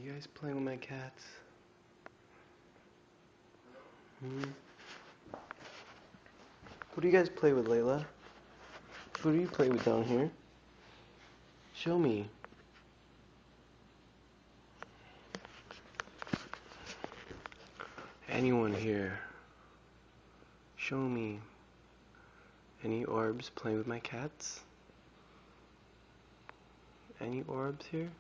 you guys playing with my cats? What do you guys play with, Layla? What do you play with down here? Show me. Anyone here? Show me. Any orbs playing with my cats? Any orbs here?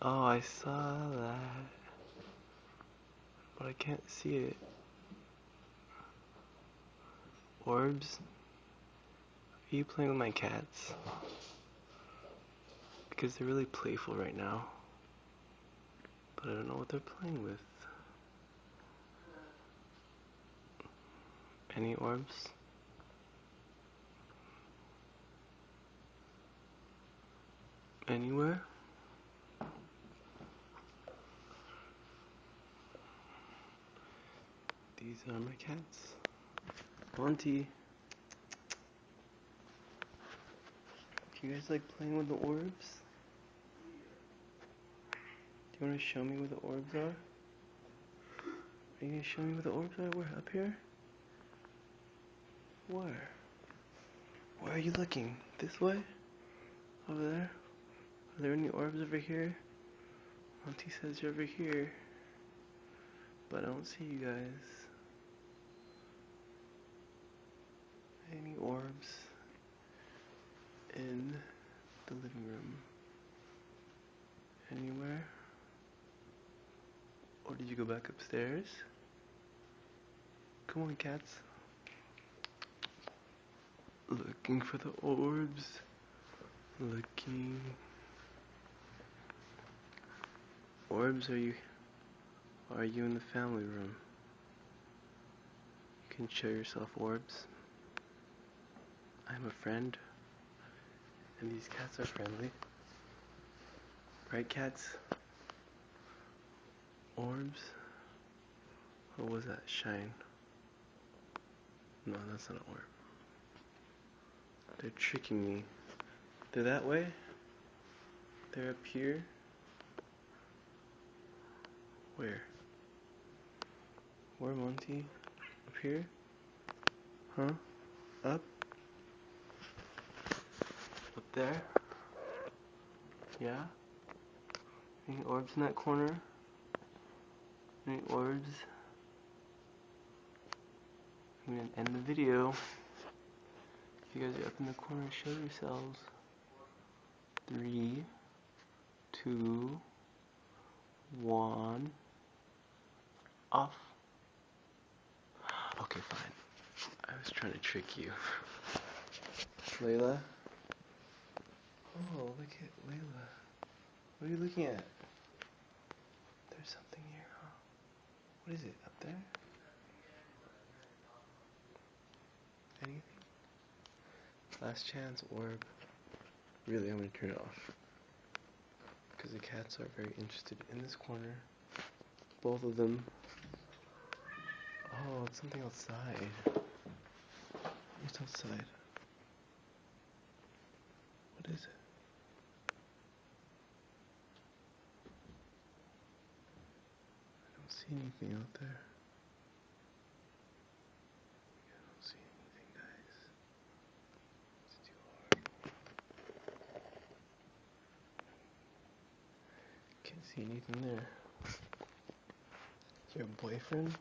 Oh, I saw that. But I can't see it. Orbs? Are you playing with my cats? Because they're really playful right now. But I don't know what they're playing with. Any orbs? Anywhere? These are my cats. Monty. Do you guys like playing with the orbs? Do you want to show me where the orbs are? Are you going to show me where the orbs are? Where? Up here? Where? Where are you looking? This way? Over there? Are there any orbs over here? Monty says you're over here. But I don't see you guys. Any orbs in the living room? Anywhere? Or did you go back upstairs? Come on, cats. Looking for the orbs. Looking. Orbs, are you in the family room? You can show yourself orbs. I'm a friend. And these cats are friendly. Right, cats? Orbs? What was that? Shine. No, that's not an orb. They're tricking me. They're that way? They're up here? Where? Where, Monty? Up here? Huh? Up? Up there? Yeah? Any orbs in that corner? Any orbs? I'm gonna end the video. You guys are up in the corner, show yourselves. 3, 2, 1. Off. Okay, fine. I was trying to trick you. Layla? Oh, look at Layla. What are you looking at? There's something here, huh? What is it? Up there? Anything? Last chance orb. Really, I'm gonna turn it off. Because the cats are very interested in this corner. Both of them. Oh, it's something outside. What's outside? What is it? I don't see anything out there. I don't see anything, guys. It's too hard. Can't see anything there. Is your boyfriend?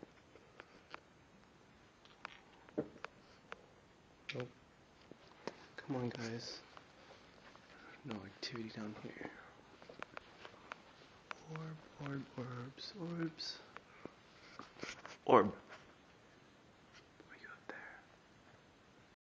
Nope. Come on, guys. No activity down here. Orb, orb, orbs, orbs. Orb.